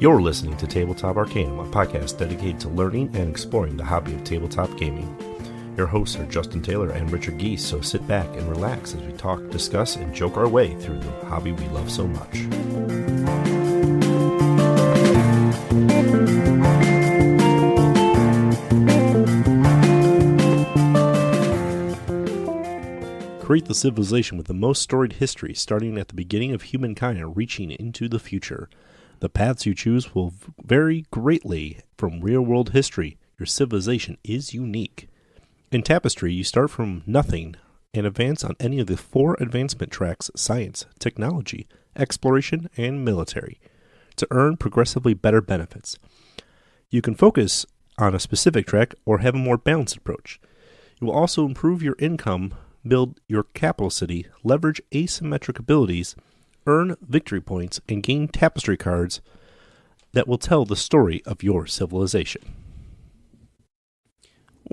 You're listening to Tabletop Arcanum, a podcast dedicated to learning and exploring the hobby of tabletop gaming. Your hosts are Justin Taylor and Richard Geese, so sit back and relax as we talk, discuss, and joke our way through the hobby we love so much. Create the civilization with the most storied history, starting at the beginning of humankind and reaching into the future. The paths you choose will vary greatly from real-world history. Your civilization is unique. In Tapestry, you start from nothing and advance on any of the 4 advancement tracks: science, technology, exploration, and military, to earn progressively better benefits. You can focus on a specific track or have a more balanced approach. You will also improve your income, build your capital city, leverage asymmetric abilities, earn victory points, and gain tapestry cards that will tell the story of your civilization.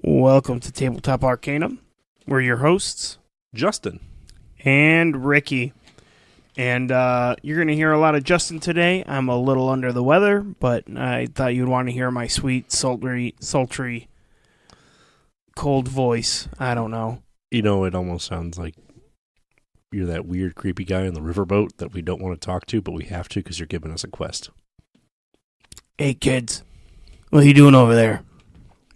Welcome to Tabletop Arcanum. We're your hosts, Justin and Ricky. And you're going to hear a lot of Justin today. I'm a little under the weather, but I thought you'd want to hear my sweet, sultry, cold voice. I don't know. You know, it almost sounds like you're that weird, creepy guy on the riverboat that we don't want to talk to, but we have to because you're giving us a quest. Hey, kids. What are you doing over there?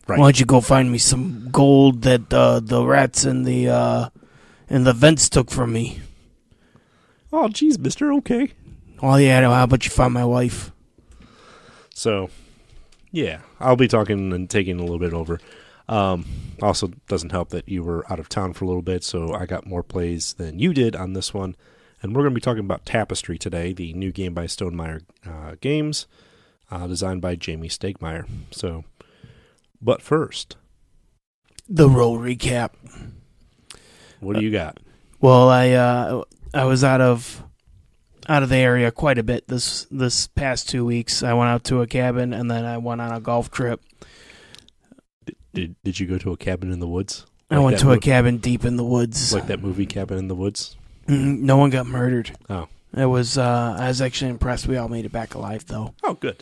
Right. Why don't you go find me some gold that the rats in the vents took from me? Oh, geez, mister, okay. Oh, yeah, how about you find my wife? So, yeah, I'll be talking and taking a little bit over. Also, doesn't help that you were out of town for a little bit, so I got more plays than you did on this one. And we're going to be talking about Tapestry today, the new game by Stonemaier Games, designed by Jamie Stegmaier. So, but first, the roll recap. What do you got? Well, I was out of the area quite a bit this past 2 weeks. I went out to a cabin, and then I went on a golf trip. Did you go to a cabin in the woods? I went to a cabin deep in the woods. Like that movie Cabin in the Woods? No one got murdered. Oh. I was actually impressed we all made it back alive, though. Oh, good.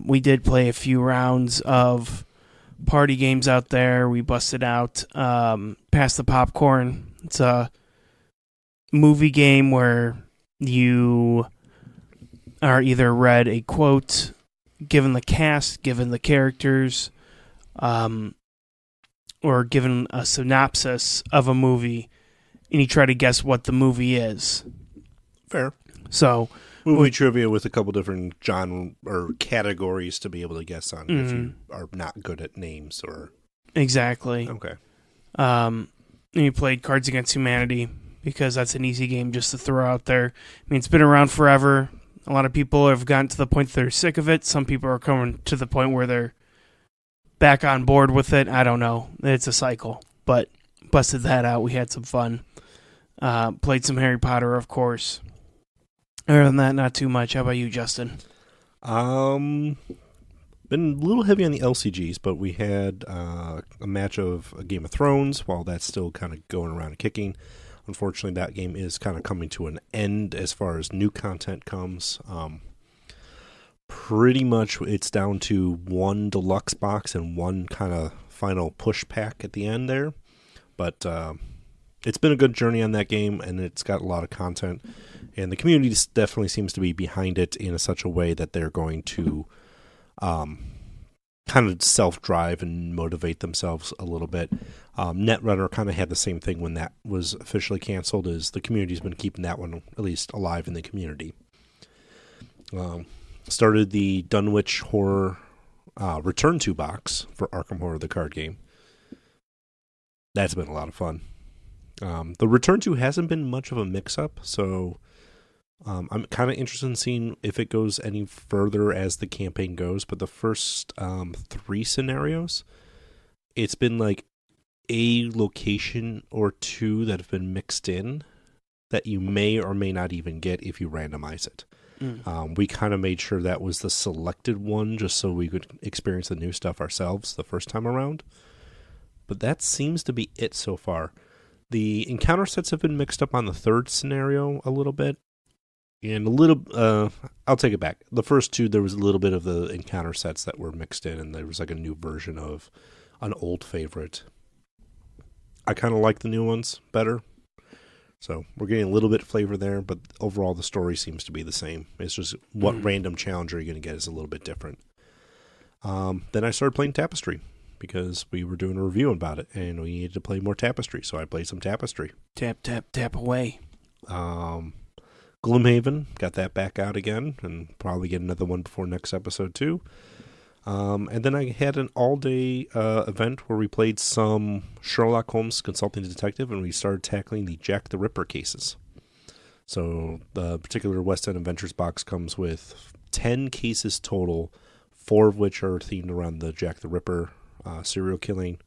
We did play a few rounds of party games out there. We busted out Pass the Popcorn. It's a movie game where you are either read a quote, given the cast, given the characters, or given a synopsis of a movie, and you try to guess what the movie is. Fair. So, movie trivia with a couple different genre or categories to be able to guess on if you are not good at names or... Exactly. Okay. And you played Cards Against Humanity because that's an easy game just to throw out there. I mean, it's been around forever. A lot of people have gotten to the point that they're sick of it. Some people are coming to the point where they're back on board with it. I don't know. It's a cycle. But busted that out. We had some fun. Played some Harry Potter, of course. Other than that, not too much. How about you, Justin? Been a little heavy on the LCGs, but we had a match of Game of Thrones while that's still kind of going around and kicking. Unfortunately, that game is kind of coming to an end as far as new content comes. Pretty much it's down to one deluxe box and one kind of final push pack at the end there. But it's been a good journey on that game, and it's got a lot of content. And the community definitely seems to be behind it in such a way that they're going to kind of self-drive and motivate themselves a little bit. Netrunner kind of had the same thing when that was officially canceled, is the community's been keeping that one at least alive in the community. Started the Dunwich Horror Return To box for Arkham Horror, the card game. That's been a lot of fun. The Return To hasn't been much of a mix-up, so I'm kind of interested in seeing if it goes any further as the campaign goes, but the first 3 scenarios, it's been like a location or 2 that have been mixed in that you may or may not even get if you randomize it. We kind of made sure that was the selected one just so we could experience the new stuff ourselves the first time around. But that seems to be it so far. The encounter sets have been mixed up on the 3rd scenario a little bit. And a little, I'll take it back. The first two, there was a little bit of the encounter sets that were mixed in, and there was like a new version of an old favorite. I kind of like the new ones better. So we're getting a little bit of flavor there, but overall the story seems to be the same. It's just what random challenger you're going to get is a little bit different. Then I started playing Tapestry because we were doing a review about it, and we needed to play more Tapestry, so I played some Tapestry. Tap, tap, tap away. Gloomhaven, got that back out again, and probably get another one before next episode too. And then I had an all-day event where we played some Sherlock Holmes Consulting Detective, and we started tackling the Jack the Ripper cases. So the particular West End Adventures box comes with 10 cases total, 4 of which are themed around the Jack the Ripper serial killing.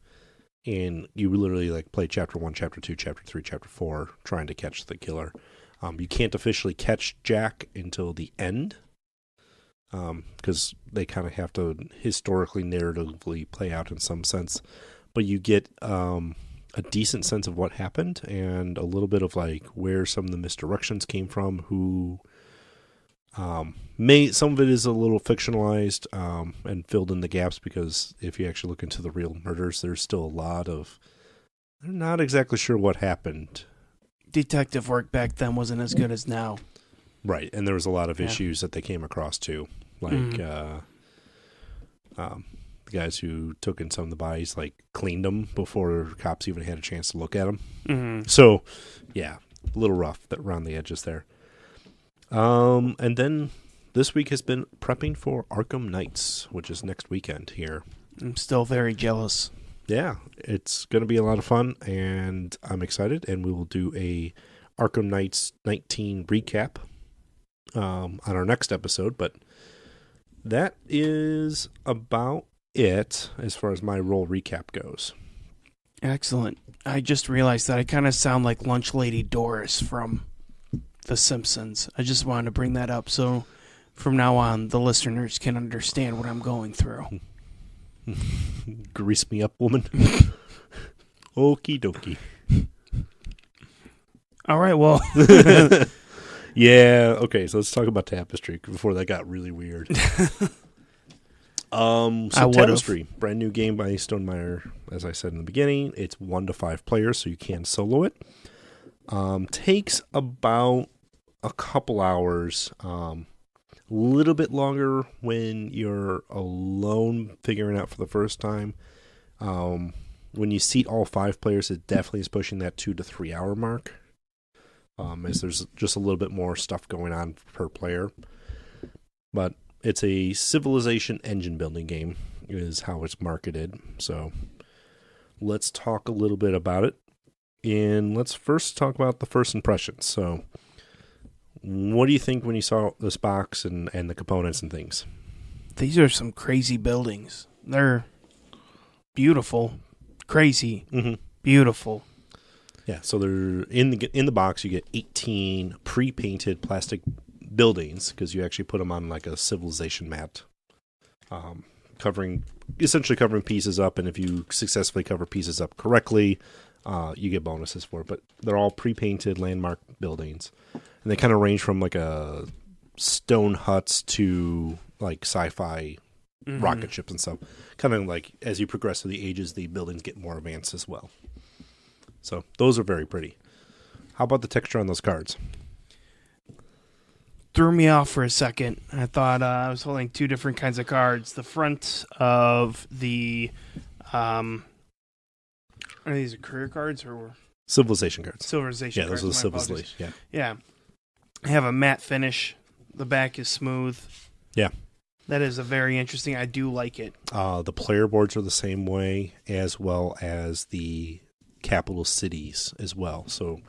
And you literally like play Chapter 1, Chapter 2, Chapter 3, Chapter 4, trying to catch the killer. You can't officially catch Jack until the end, because they kind of have to historically, narratively play out in some sense. But you get a decent sense of what happened and a little bit of like where some of the misdirections came from, who some of it is a little fictionalized and filled in the gaps, because if you actually look into the real murders, there's still a lot of, they're not exactly sure what happened. Detective work back then wasn't as good as now. Right, and there was a lot of issues that they came across too. Like the guys who took in some of the bodies, like cleaned them before cops even had a chance to look at them. Mm-hmm. So, yeah, a little rough around the edges there. And then this week has been prepping for Arkham Knights, which is next weekend here. I'm still very jealous. Yeah, it's going to be a lot of fun, and I'm excited. And we will do a Arkham Knights 19 recap on our next episode. But that is about it as far as my role recap goes. Excellent. I just realized that I kind of sound like Lunch Lady Doris from The Simpsons. I just wanted to bring that up so from now on the listeners can understand what I'm going through. Grease me up, woman. Okie dokie. All right, well. Yeah, okay, so let's talk about Tapestry before that got really weird. So Tapestry, brand new game by Stonemaier, as I said in the beginning. It's 1 to 5 players, so you can solo it. Takes about a couple hours. A little bit longer when you're alone figuring out for the first time. When you seat all 5 players, it definitely is pushing that 2 to 3 hour mark. As there's just a little bit more stuff going on per player. But it's a civilization engine building game is how it's marketed. So let's talk a little bit about it. And let's first talk about the first impressions. So what do you think when you saw this box and the components and things? These are some crazy buildings. They're beautiful, crazy, beautiful. Yeah, so they're in the box. You get 18 pre-painted plastic buildings because you actually put them on like a civilization mat, essentially covering pieces up. And if you successfully cover pieces up correctly, you get bonuses for it. But they're all pre-painted landmark buildings. And they kind of range from like a stone huts to like sci-fi rocket ships and stuff. Kind of like as you progress through the ages, the buildings get more advanced as well. So those are very pretty. How about the texture on those cards? Threw me off for a second. I thought I was holding 2 different kinds of cards. The front of the are these career cards or civilization cards? Civilization cards. Yeah, those are the civilization. Yeah. I have a matte finish. The back is smooth. Yeah. That is a very interesting. I do like it. The player boards are the same way, as well as the capital cities as well. So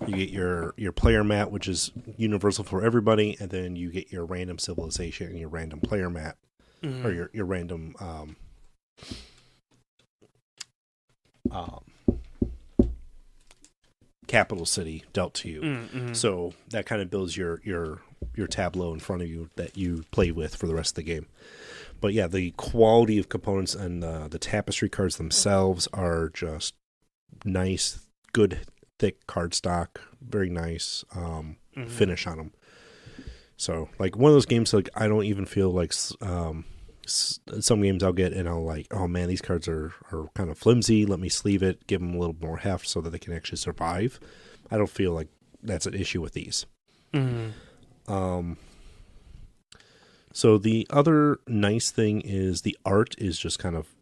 you get your player mat, which is universal for everybody, and then you get your random civilization and your random player mat, or your random capital city dealt to you. So that kind of builds your tableau in front of you that you play with for the rest of the game. But yeah, the quality of components and the tapestry cards themselves are just nice, good, thick cardstock. Very nice finish on them. So, like, one of those games, like, I don't even feel like some games I'll get and I'll like, oh man, these cards are kind of flimsy. Let me sleeve it, give them a little more heft so that they can actually survive. I don't feel like that's an issue with these. Mm-hmm. So the other nice thing is the art is just kind of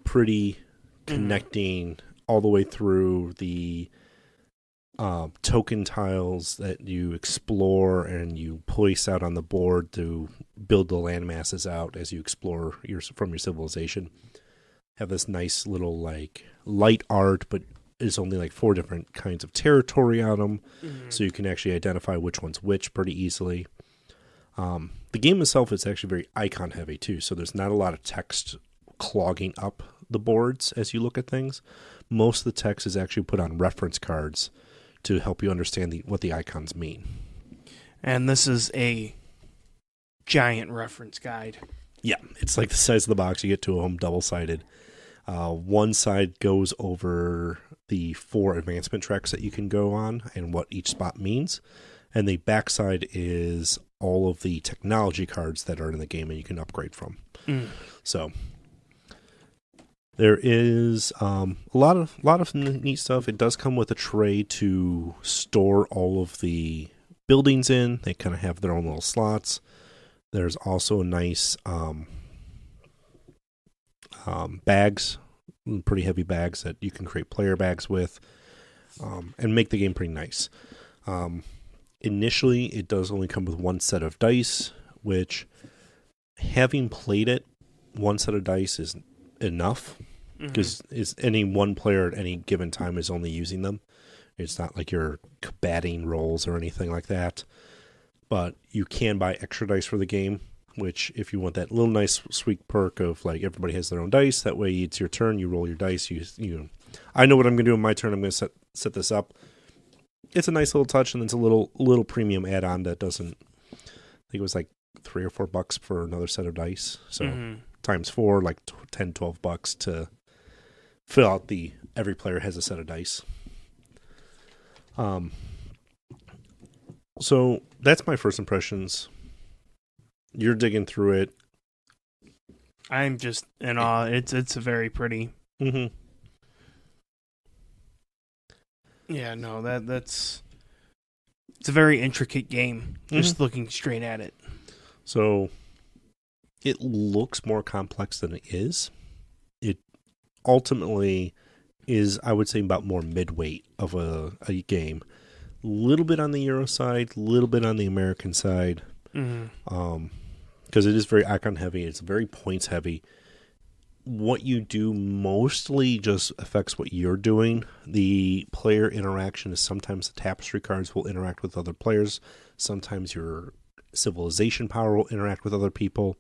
pretty, connecting all the way through the token tiles that you explore and you place out on the board to build the land masses out as you explore from your civilization. Have this nice little like light art, but there's only like 4 different kinds of territory on them, so you can actually identify which one's which pretty easily. The game itself is actually very icon heavy too, so there's not a lot of text clogging up the boards as you look at things. Most of the text is actually put on reference cards to help you understand what the icons mean. And this is a giant reference guide. Yeah, it's like the size of the box. You get 2 of them, double-sided. One side goes over the 4 advancement tracks that you can go on and what each spot means. And the back side is all of the technology cards that are in the game and you can upgrade from. So there is a lot of neat stuff. It does come with a tray to store all of the buildings in. They kind of have their own little slots. There's also nice bags, pretty heavy bags that you can create player bags with, and make the game pretty nice. Initially, it does only come with 1 set of dice, which, having played it, 1 set of dice is enough, because any one player at any given time is only using them. It's not like you're batting rolls or anything like that. But you can buy extra dice for the game, which if you want that little nice sweet perk of like everybody has their own dice, that way it's your turn, you roll your dice, you I know what I'm going to do in my turn, I'm going to set this up. It's a nice little touch, and it's a little premium add-on that doesn't, I think it was like $3 or $4 for another set of dice. So times 4, like $10, $12 to fill out every player has a set of dice. So that's my first impressions. You're digging through it. I'm just in awe. It's very pretty. Yeah, no, it's a very intricate game. Just looking straight at it. So it looks more complex than it is. It ultimately is, I would say, about more midweight of a game. A little bit on the Euro side, a little bit on the American side. Because it is very icon heavy. It's very points heavy. What you do mostly just affects what you're doing. The player interaction is sometimes the Tapestry cards will interact with other players. Sometimes your civilization power will interact with other people.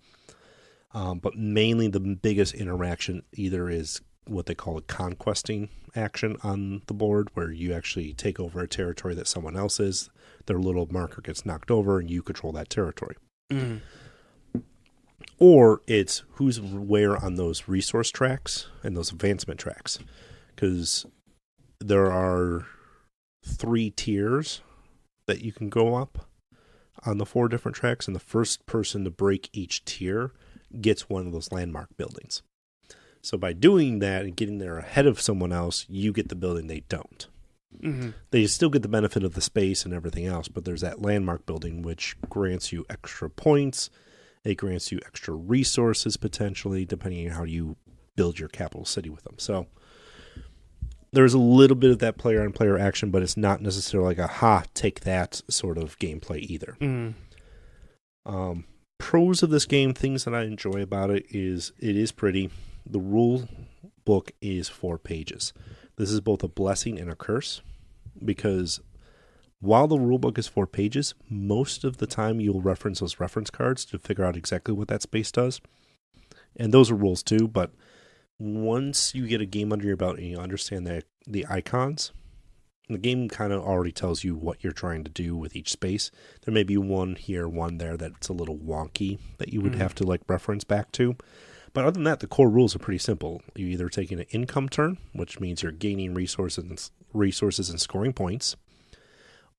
But mainly the biggest interaction either is what they call a conquesting action on the board, where you actually take over a territory that someone else is. Their little marker gets knocked over and you control that territory. Or it's who's where on those resource tracks and those advancement tracks. Because there are 3 tiers that you can go up on the 4 different tracks, and the first person to break each tier gets one of those landmark buildings. So by doing that and getting there ahead of someone else, you get the building they don't. They still get the benefit of the space and everything else, but there's that landmark building which grants you extra points. It grants you extra resources potentially, depending on how you build your capital city with them. So there's a little bit of that player-on-player action, but it's not necessarily like take that sort of gameplay either. Pros of this game, things that I enjoy about it is pretty. The rule book is 4 pages. This is both a blessing and a curse, because while the rule book is 4 pages, most of the time you'll reference those reference cards to figure out exactly what that space does. And those are rules too, but once you get a game under your belt and you understand the icons, the game kind of already tells you what you're trying to do with each space. There may be one here, one there that's a little wonky that you would have to like reference back to. But other than that, the core rules are pretty simple. You're either taking an income turn, which means you're gaining resources and scoring points,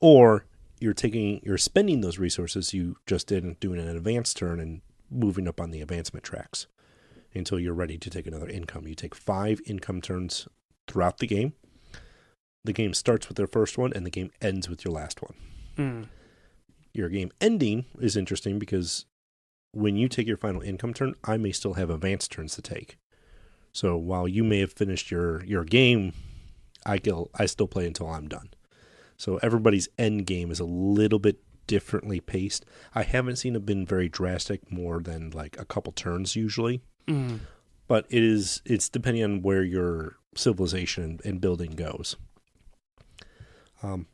or you're spending those resources you just did doing an advanced turn and moving up on the advancement tracks until you're ready to take another income. You take 5 income turns throughout the game. The game starts with their first one, and the game ends with your last one. Mm. Your game ending is interesting because when you take your final income turn, I may still have advanced turns to take. So while you may have finished your game, I still play until I'm done. So everybody's end game is a little bit differently paced. I haven't seen it been very drastic, more than like a couple turns usually. Mm. But it's depending on where your civilization and building goes.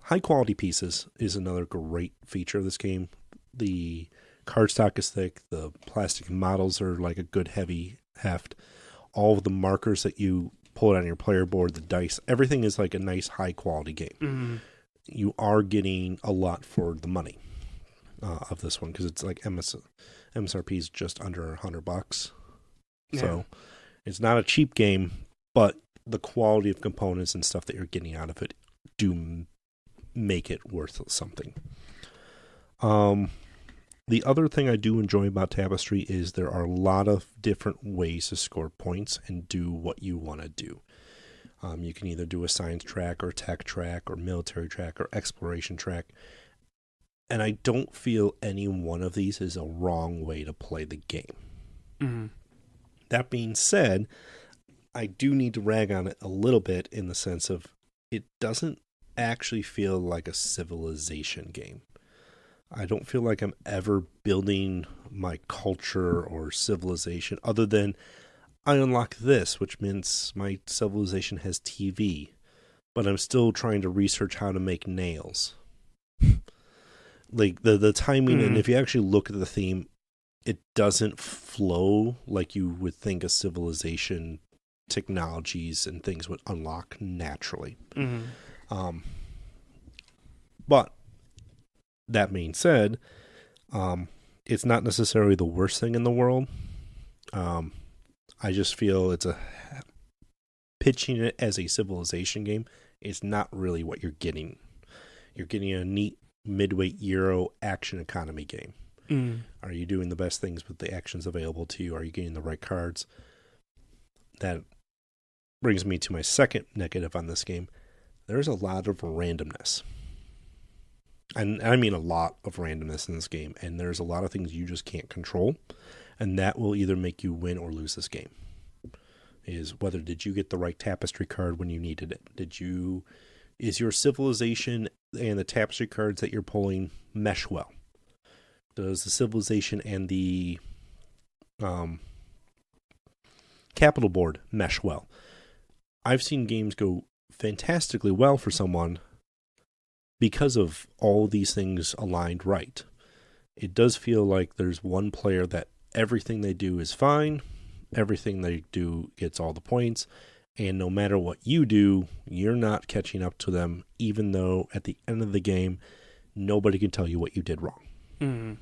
High quality pieces is another great feature of this game. The cardstock is thick. The plastic models are like a good heavy heft. All of the markers that you pull on your player board, the dice, everything is like a nice high quality game. Mm. You are getting a lot for the money of this one because it's like MSRP is just under $100. Yeah. So it's not a cheap game, but the quality of components and stuff that you're getting out of it do make it worth something. The other thing I do enjoy about Tapestry is there are a lot of different ways to score points and do what you want to do. You can either do a science track or tech track or military track or exploration track. And I don't feel any one of these is a wrong way to play the game. Mm. That being said, I do need to rag on it a little bit in the sense of it doesn't actually feel like a civilization game. I don't feel like I'm ever building my culture or civilization other than I unlock this, which means my civilization has TV, but I'm still trying to research how to make nails. Like the timing, and if you actually look at the theme, it doesn't flow like you would think a civilization technologies and things would unlock naturally. Mm-hmm. But that being said, it's not necessarily the worst thing in the world. I just feel it's pitching it as a civilization game is not really what you're getting. You're getting a neat midweight Euro action economy game. Mm. Are you doing the best things with the actions available to you? Are you getting the right cards? That brings me to my second negative on this game. There's a lot of randomness. And I mean a lot of randomness in this game. And there's a lot of things you just can't control. And that will either make you win or lose this game. Is whether did you get the right tapestry card when you needed it? Is your civilization and the tapestry cards that you're pulling mesh well? Does the civilization and the capital board mesh well? I've seen games go fantastically well for someone because of all these things aligned right. It does feel like there's one player that everything they do is fine, everything they do gets all the points, and no matter what you do, you're not catching up to them, even though at the end of the game, nobody can tell you what you did wrong. Mm-hmm.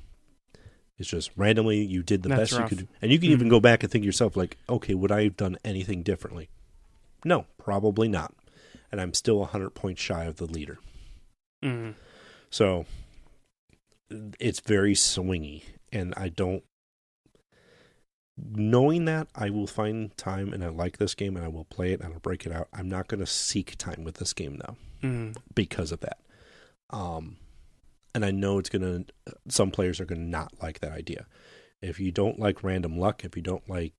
It's just randomly you did the That's best rough. you could. And you can even go back and think to yourself, like, okay, would I have done anything differently? No, probably not. And I'm still 100 points shy of the leader. Mm-hmm. So it's very swingy. And I don't... Knowing that, I will find time, and I like this game, and I will play it, and I'll break it out. I'm not going to seek time with this game, though, because of that. And I know it's going to... Some players are going to not like that idea. If you don't like random luck, if you don't like...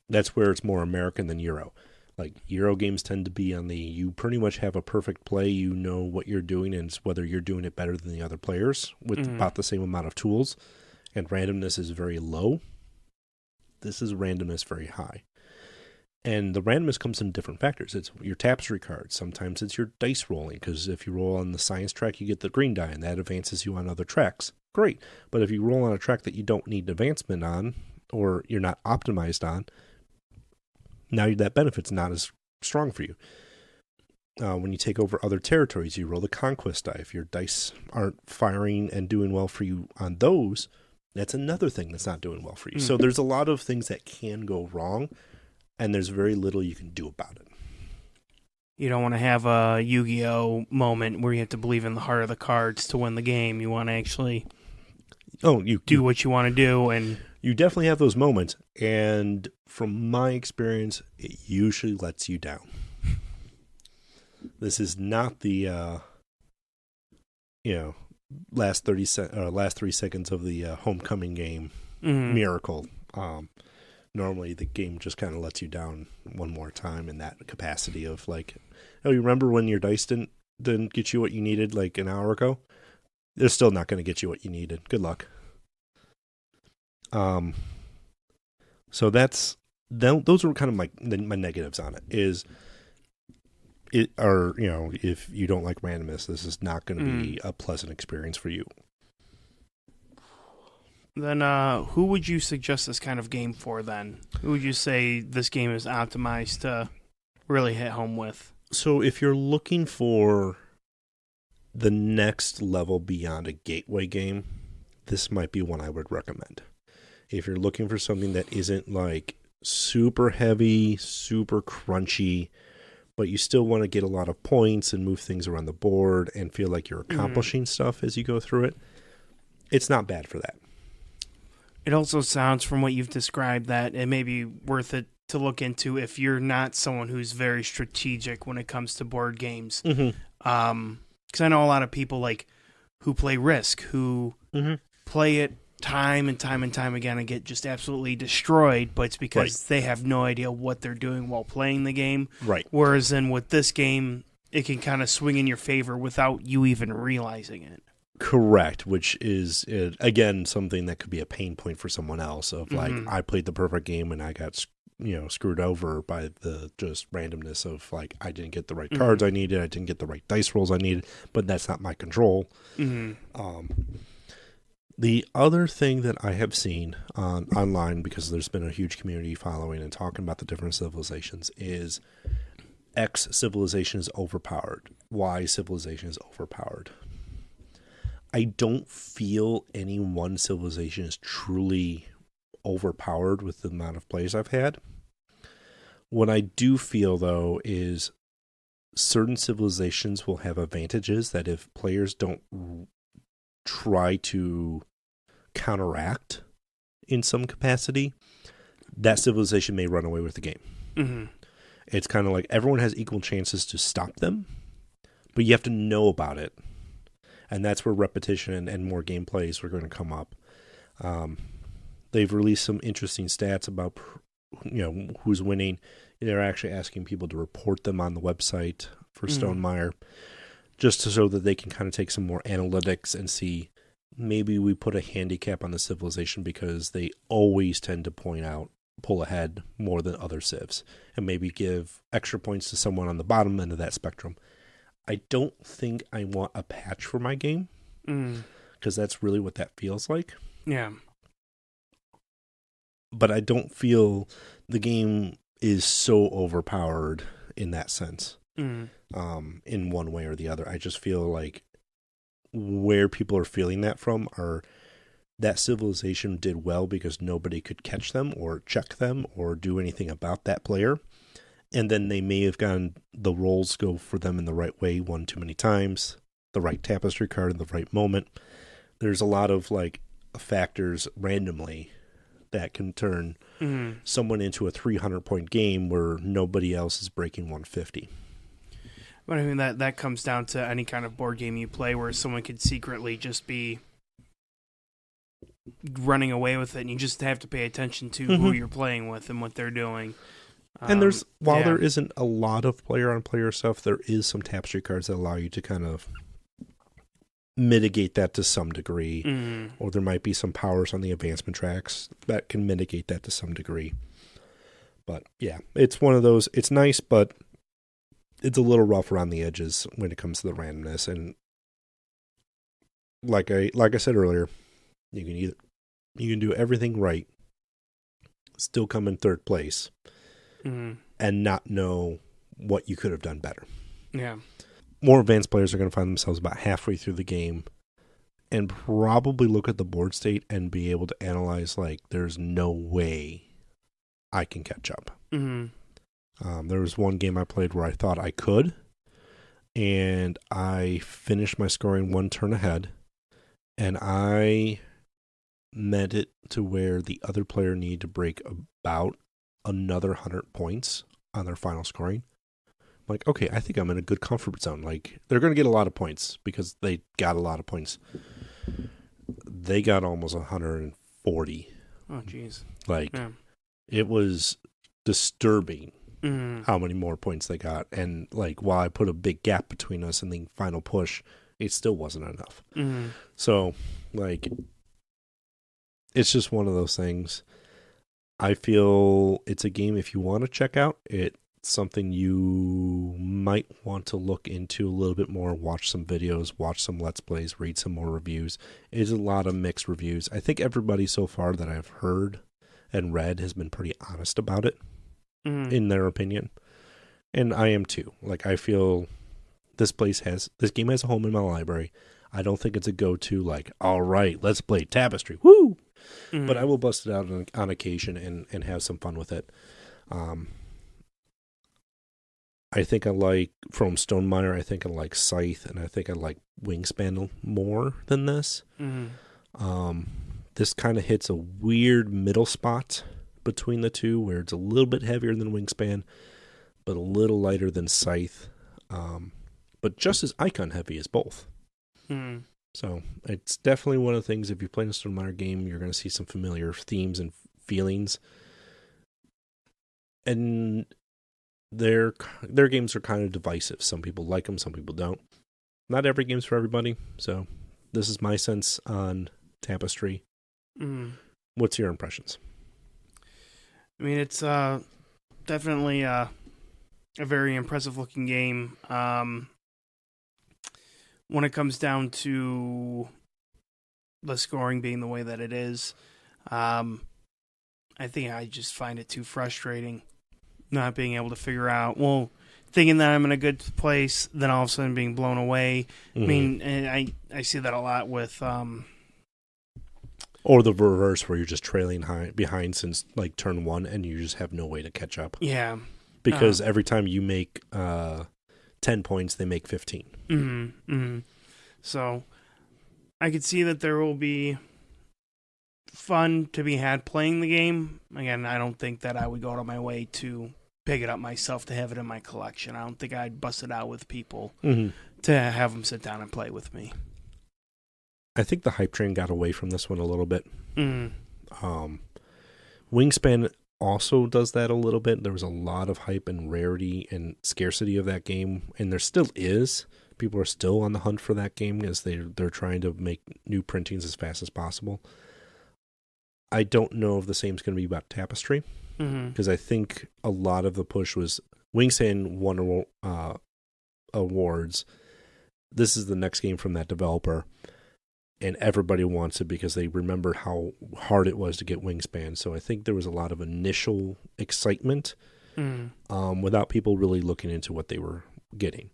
That's where it's more American than Euro. Like, Euro games tend to be on the... You pretty much have a perfect play. You know what you're doing, and it's whether you're doing it better than the other players with about the same amount of tools. And randomness is very low. This is randomness very high. And the randomness comes in different factors. It's your tapestry cards. Sometimes it's your dice rolling, because if you roll on the science track, you get the green die, and that advances you on other tracks. Great. But if you roll on a track that you don't need advancement on, or you're not optimized on, now that benefit's not as strong for you. When you take over other territories, you roll the conquest die. If your dice aren't firing and doing well for you on those, that's another thing that's not doing well for you. So there's a lot of things that can go wrong, and there's very little you can do about it. You don't want to have a Yu-Gi-Oh moment where you have to believe in the heart of the cards to win the game. You want to actually do what you want to do. And you definitely have those moments. And from my experience, it usually lets you down. This is not the, last 3 seconds of the homecoming game miracle. Normally the game just kind of lets you down one more time in that capacity of like, oh, you remember when your dice didn't get you what you needed like an hour ago? They're still not going to get you what you needed. Good luck. So those are kind of my negatives on it. If you don't like randomness, this is not going to be a pleasant experience for you. Then who would you suggest this kind of game for then? Who would you say this game is optimized to really hit home with? So if you're looking for the next level beyond a gateway game, this might be one I would recommend. If you're looking for something that isn't like super heavy, super crunchy, but you still want to get a lot of points and move things around the board and feel like you're accomplishing stuff as you go through it, it's not bad for that. It also sounds from what you've described that it may be worth it to look into if you're not someone who's very strategic when it comes to board games. Because I know a lot of people like who play Risk, who play it time and time and time again and get just absolutely destroyed, but it's because they have no idea what they're doing while playing the game. Right. Whereas then with this game, it can kind of swing in your favor without you even realizing it. Correct, which is, again, something that could be a pain point for someone else of like, I played the perfect game and I got screwed over by the just randomness of like, I didn't get the right cards I needed, I didn't get the right dice rolls I needed, but that's not my control. The other thing that I have seen online, because there's been a huge community following and talking about the different civilizations, is X civilization is overpowered, Y civilization is overpowered. I don't feel any one civilization is truly overpowered with the amount of plays I've had. What I do feel, though, is certain civilizations will have advantages that if players don't try to counteract in some capacity, that civilization may run away with the game. It's kind of like everyone has equal chances to stop them, but you have to know about it. And that's where repetition and more gameplays are going to come up. They've released some interesting stats about who's winning. They're actually asking people to report them on the website for Stonemaier, just so that they can kind of take some more analytics and see maybe we put a handicap on the civilization because they always tend to pull ahead more than other civs, and maybe give extra points to someone on the bottom end of that spectrum. I don't think I want a patch for my game, because that's really what that feels like. Yeah. But I don't feel the game is so overpowered in that sense, in one way or the other. I just feel like where people are feeling that from are that civilization did well because nobody could catch them or check them or do anything about that player. And then they may have gotten the rolls go for them in the right way one too many times, the right Tapestry card in the right moment. There's a lot of like factors randomly that can turn someone into a 300-point game where nobody else is breaking 150. But I mean, that comes down to any kind of board game you play where someone could secretly just be running away with it, and you just have to pay attention to who you're playing with and what they're doing. And there isn't a lot of player-on-player stuff, there is some Tapestry cards that allow you to kind of mitigate that to some degree. Or there might be some powers on the advancement tracks that can mitigate that to some degree. But yeah, it's one of those, it's nice, but it's a little rough around the edges when it comes to the randomness. And like I said earlier, you can do everything right, still come in third place, and not know what you could have done better. Yeah. More advanced players are going to find themselves about halfway through the game and probably look at the board state and be able to analyze, like, there's no way I can catch up. There was one game I played where I thought I could, and I finished my scoring one turn ahead, and I meant it to where the other player needed to break about another 100 points on their final scoring. I'm like, okay, I think I'm in a good comfort zone. Like, they're going to get a lot of points because they got a lot of points. They got almost 140. Oh, jeez. Like, It was disturbing how many more points they got. And, like, while I put a big gap between us and the final push, it still wasn't enough. So, like, it's just one of those things. I feel it's a game, if you want to check out, it's something you might want to look into a little bit more, watch some videos, watch some Let's Plays, read some more reviews. It is a lot of mixed reviews. I think everybody so far that I've heard and read has been pretty honest about it in their opinion. And I am too. Like, I feel this game has a home in my library. I don't think it's a go-to, like, all right, let's play Tapestry. Woo! But I will bust it out on occasion and have some fun with it. I think I like, from Stonemaier, I think I like Scythe, and I think I like Wingspan more than this. This kind of hits a weird middle spot between the two, where it's a little bit heavier than Wingspan, but a little lighter than Scythe, but just as icon heavy as both. So it's definitely one of the things, if you play a Stonemaier game, you're going to see some familiar themes and feelings. And their games are kind of divisive. Some people like them, some people don't. Not every game's for everybody. So this is my sense on Tapestry. What's your impressions? I mean, it's definitely a very impressive looking game. When it comes down to the scoring being the way that it is, I think I just find it too frustrating not being able to figure out, thinking that I'm in a good place, then all of a sudden being blown away. I mean, and I see that a lot with... or the reverse, where you're just trailing behind since, like, turn one, and you just have no way to catch up. Yeah. Because every time you make 10 points, they make 15. So I could see that there will be fun to be had playing the game. Again, I don't think that I would go out of my way to pick it up myself to have it in my collection. I don't think I'd bust it out with people to have them sit down and play with me. I think the hype train got away from this one a little bit. Wingspan also does that a little bit. There was a lot of hype and rarity and scarcity of that game, and there still is. People are still on the hunt for that game as they're trying to make new printings as fast as possible. I don't know if the same is going to be about Tapestry, because I think a lot of the push was Wingspan won awards. This is the next game from that developer, and everybody wants it because they remember how hard it was to get Wingspan. So I think there was a lot of initial excitement without people really looking into what they were getting.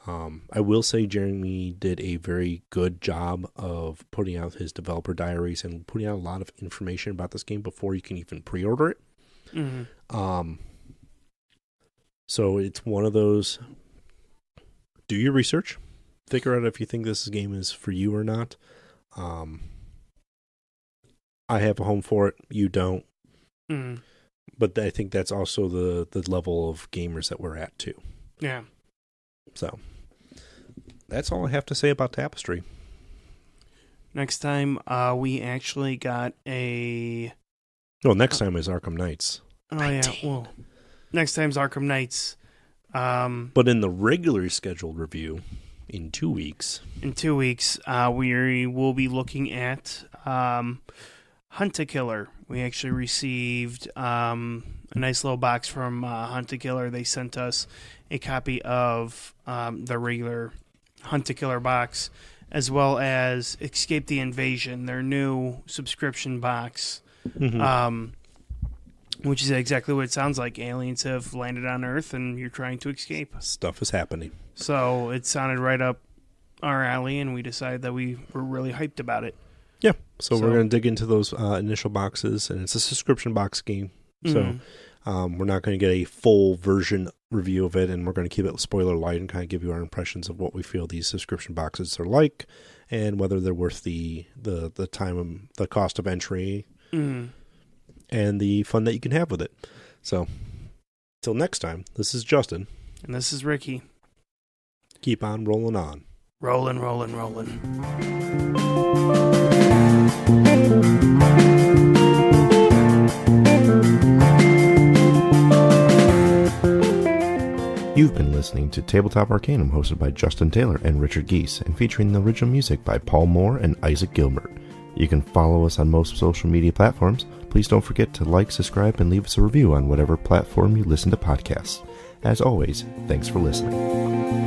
I will say Jeremy did a very good job of putting out his developer diaries and putting out a lot of information about this game before you can even pre-order it. So it's one of those, do your research, figure out if you think this game is for you or not. I have a home for it, you don't. But I think that's also the level of gamers that we're at too. Yeah. So that's all I have to say about Tapestry. Next time, we actually got a... Well, next time is Arkham Knights. Oh, 19. Yeah. Well, next time's Arkham Knights. But in the regularly scheduled review, in 2 weeks... we will be looking at Hunt-A-Killer. We actually received a nice little box from Hunt-A-Killer. They sent us a copy of the regular Hunt-A-Killer box, as well as Escape the Invasion, their new subscription box, which is exactly what it sounds like. Aliens have landed on Earth, and you're trying to escape. Stuff is happening. So it sounded right up our alley, and we decided that we were really hyped about it. Yeah, so we're going to dig into those initial boxes, and it's a subscription box game. So We're not going to get a full version review of it, and we're going to keep it spoiler light and kind of give you our impressions of what we feel these subscription boxes are like, and whether they're worth the time, the cost of entry, and the fun that you can have with it. So, till next time, this is Justin. And this is Ricky. Keep on rolling on. Rolling, rolling, rolling. You've been listening to Tabletop Arcanum, hosted by Justin Taylor and Richard Geese, and featuring the original music by Paul Moore and Isaac Gilbert. You can follow us on most social media platforms. Please don't forget to like, subscribe, and leave us a review on whatever platform you listen to podcasts. As always, thanks for listening.